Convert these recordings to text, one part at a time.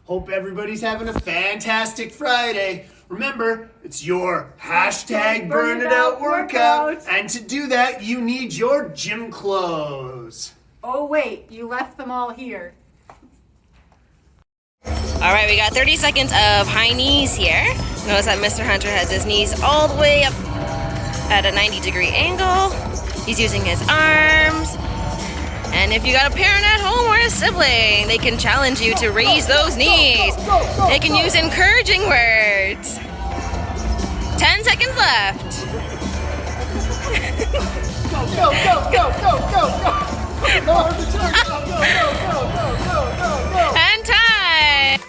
Hope everybody's having a fantastic Friday. Remember, it's your hashtag Burn It Out workout. And to do that, you need your gym clothes. Oh wait, you left them all here. All right, we got 30 seconds of high knees here. Notice that Mr. Hunter has his knees all the way up at a 90-degree angle. He's using his arms. And if you got a parent at home or a sibling, they can challenge you to raise those knees. They can use encouraging words. 10 seconds left. Go. And time.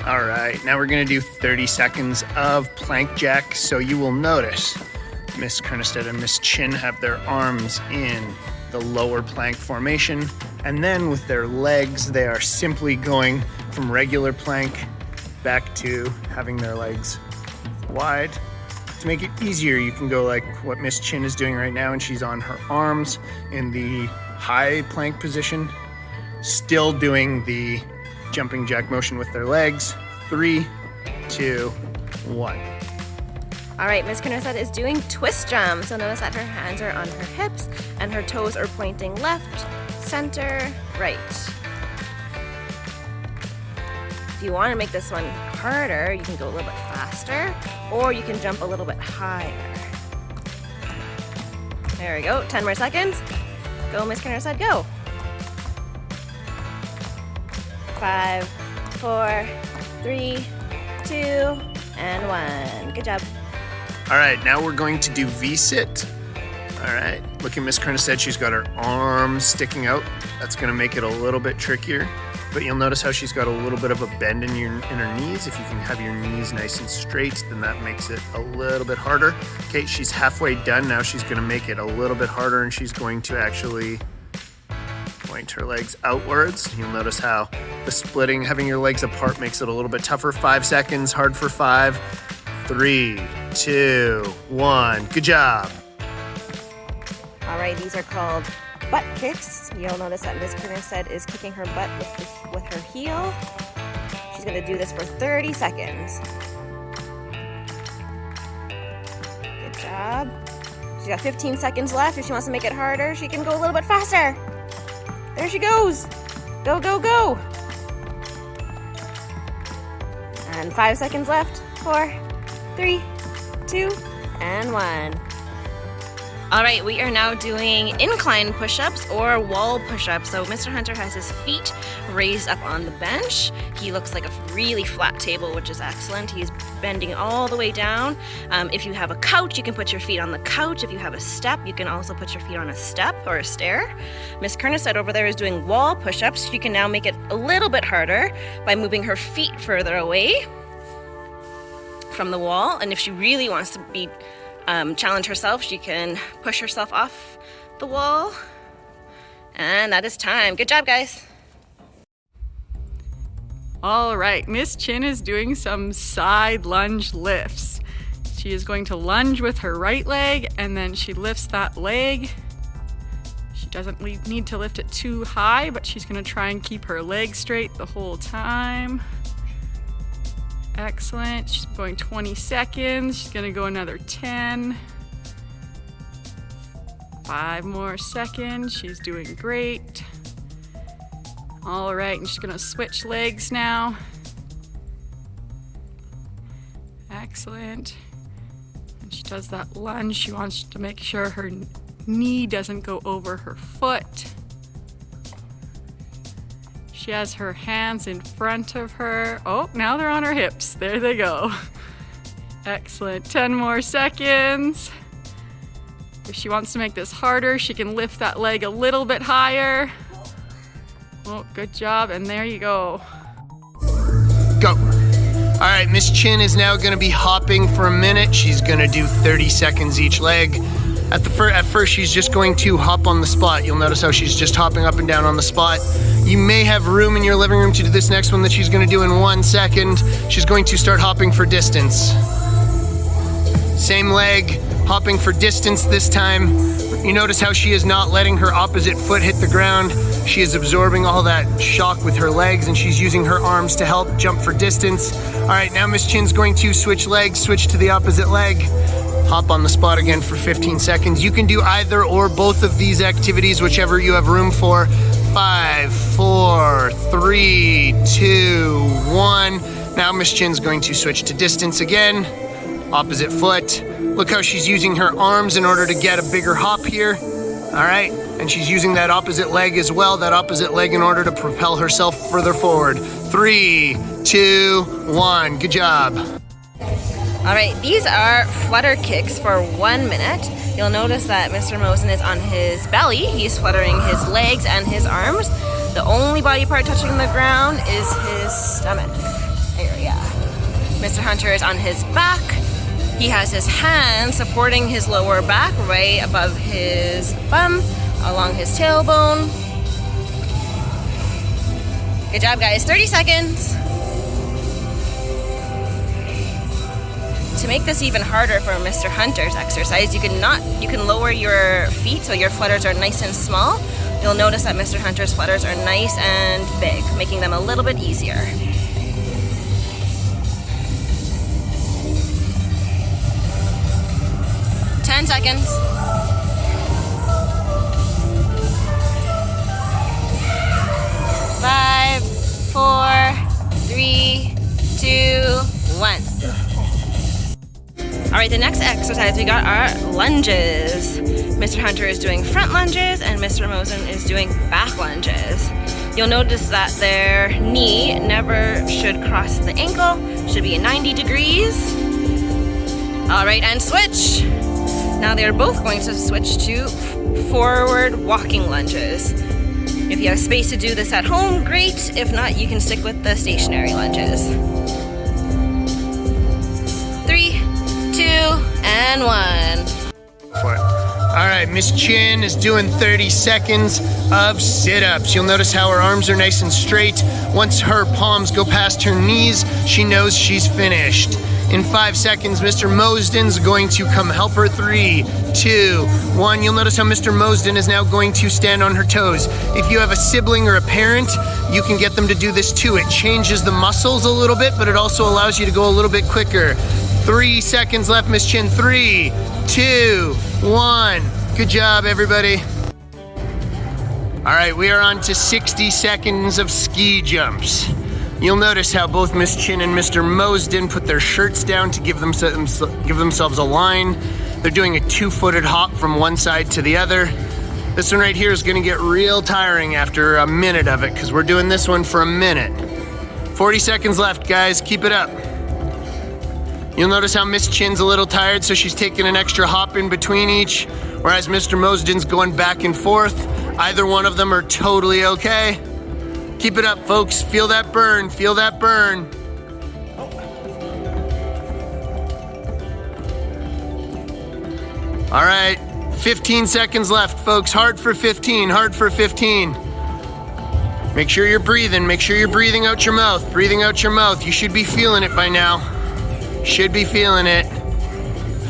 All right, now we're gonna do 30 seconds of plank jack. So you will notice Miss Kernestead and Miss Chin have their arms in the lower plank formation. And then with their legs, they are simply going from regular plank back to having their legs wide. To make it easier, you can go like what Miss Chin is doing right now, and she's on her arms in the high plank position, still doing the jumping jack motion with their legs. 3, 2, 1. All right, Miss Kernestead is doing twist jumps. So notice that her hands are on her hips and her toes are pointing left, center, right. If you want to make this one harder, you can go a little bit faster, or you can jump a little bit higher. There we go, 10 more seconds. Go, Miss Kernestead, go. 5, 4, 3, 2, and 1. Good job. All right, now we're going to do V-sit. All right, look at Miss Kernestead, she's got her arms sticking out. That's gonna make it a little bit trickier, but you'll notice how she's got a little bit of a bend in her knees. If you can have your knees nice and straight, then that makes it a little bit harder. Okay, she's halfway done. Now she's gonna make it a little bit harder, and she's going to actually point her legs outwards. You'll notice how the splitting, having your legs apart makes it a little bit tougher. 5 seconds, hard for 5, 3, 2, 1. Good job. All right, these are called butt kicks. You'll notice that Miss Kernestead is kicking her butt with her heel. She's gonna do this for 30 seconds. Good job. She's got 15 seconds left. If she wants to make it harder, she can go a little bit faster. There she goes. Go, go, go. And 5 seconds left. 4, 3, 2, and 1. All right, we are now doing incline push-ups or wall push-ups. So Mr. Hunter has his feet raised up on the bench. He looks like a really flat table, which is excellent. He's bending all the way down. If you have a couch, you can put your feet on the couch. If you have a step, you can also put your feet on a step or a stair. Miss Kernestead over there is doing wall push-ups. She can now make it a little bit harder by moving her feet further away from the wall. And if she really wants to be challenge herself, she can push herself off the wall. And that is time. Good job, guys. All right, Miss Chin is doing some side lunge lifts. She is going to lunge with her right leg, and then she lifts that leg. She doesn't need to lift it too high, but she's going to try and keep her leg straight the whole time. Excellent. She's going 20 seconds. She's going to go another 10. 5 more seconds. She's doing great. All right, and she's going to switch legs now. Excellent. And she does that lunge. She wants to make sure her knee doesn't go over her foot. She has her hands in front of her. Oh, now they're on her hips. There they go. Excellent. 10 more seconds. If she wants to make this harder, she can lift that leg a little bit higher. Oh, good job. And there you go. Go. All right, Miss Chin is now gonna be hopping for a minute. She's gonna do 30 seconds each leg. At first, she's just going to hop on the spot. You'll notice how she's just hopping up and down on the spot. You may have room in your living room to do this next one that she's gonna do in 1 second. She's going to start hopping for distance. Same leg, hopping for distance this time. You notice how she is not letting her opposite foot hit the ground. She is absorbing all that shock with her legs, and she's using her arms to help jump for distance. All right, now Miss Chin's going to switch legs, switch to the opposite leg. Hop on the spot again for 15 seconds. You can do either or both of these activities, whichever you have room for. 5, 4, 3, 2, 1. Now Miss Chin's going to switch to distance again. Opposite foot. Look how she's using her arms in order to get a bigger hop here. All right, and she's using that opposite leg as well, that opposite leg in order to propel herself further forward. 3, 2, 1, good job. All right, these are flutter kicks for 1 minute. You'll notice that Mr. Mosen is on his belly. He's fluttering his legs and his arms. The only body part touching the ground is his stomach area. Mr. Hunter is on his back. He has his hands supporting his lower back right above his bum, along his tailbone. Good job, guys. 30 seconds. To make this even harder for Mr. Hunter's exercise, you can lower your feet so your flutters are nice and small. You'll notice that Mr. Hunter's flutters are nice and big, making them a little bit easier. 10 seconds. 5, 4, 3, 2, 1. All right, the next exercise we got are lunges. Mr. Hunter is doing front lunges and Mr. Mosen is doing back lunges. You'll notice that their knee never should cross the ankle, should be 90 degrees. All right, and switch. Now they're both going to switch to forward walking lunges. If you have space to do this at home, great. If not, you can stick with the stationary lunges. 3, 2, and 1. All right, Miss Chin is doing 30 seconds of sit-ups. You'll notice how her arms are nice and straight. Once her palms go past her knees, she knows she's finished. In 5 seconds, Mr. Mosden's going to come help her. 3, 2, 1. You'll notice how Mr. Mosden is now going to stand on her toes. If you have a sibling or a parent, you can get them to do this too. It changes the muscles a little bit, but it also allows you to go a little bit quicker. 3 seconds left, Miss Chin. 3, 2, 1. Good job, everybody. All right, we are on to 60 seconds of ski jumps. You'll notice how both Miss Chin and Mr. Mosden put their shirts down to give themselves a line. They're doing a 2-footed hop from one side to the other. This one right here is gonna get real tiring after a minute of it because we're doing this one for a minute. 40 seconds left, guys, keep it up. You'll notice how Miss Chin's a little tired, so she's taking an extra hop in between each, whereas Mr. Mosden's going back and forth. Either one of them are totally okay. Keep it up, folks. Feel that burn. Feel that burn. All right, 15 seconds left, folks. Hard for 15, hard for 15. Make sure you're breathing. Make sure you're breathing out your mouth. Breathing out your mouth. You should be feeling it by now. Should be feeling it.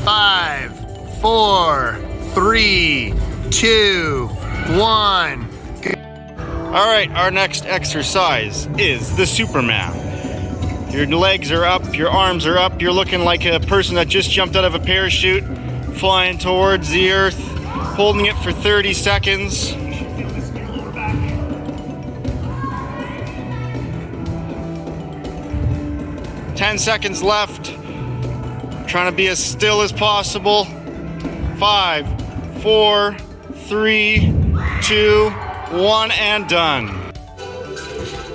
5, 4, 3, 2, 1. All right, our next exercise is the Superman. Your legs are up, your arms are up, you're looking like a person that just jumped out of a parachute, flying towards the earth, holding it for 30 seconds. Ten seconds left. Trying to be as still as possible. 5, 4, 3, 2, 1, and done.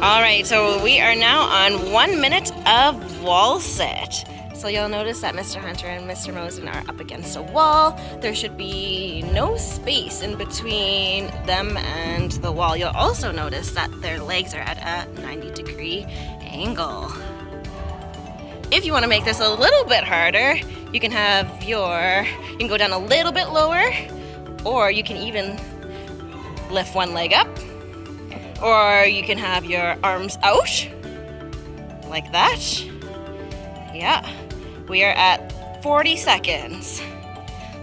All right, so we are now on 1 minute of wall sit. So you'll notice that Mr. Hunter and Mr. Mosen are up against a wall. There should be no space in between them and the wall. You'll also notice that their legs are at a 90-degree angle. If you want to make this a little bit harder, you can go down a little bit lower, or you can even lift one leg up, or you can have your arms out like that. Yeah, we are at 40 seconds.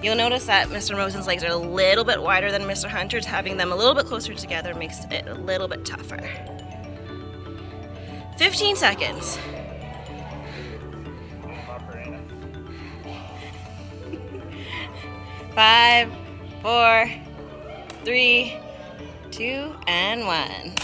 You'll notice that Mr. Mosen's legs are a little bit wider than Mr. Hunter's. Having them a little bit closer together makes it a little bit tougher. 15 seconds. 5, 4, 3, 2, and 1.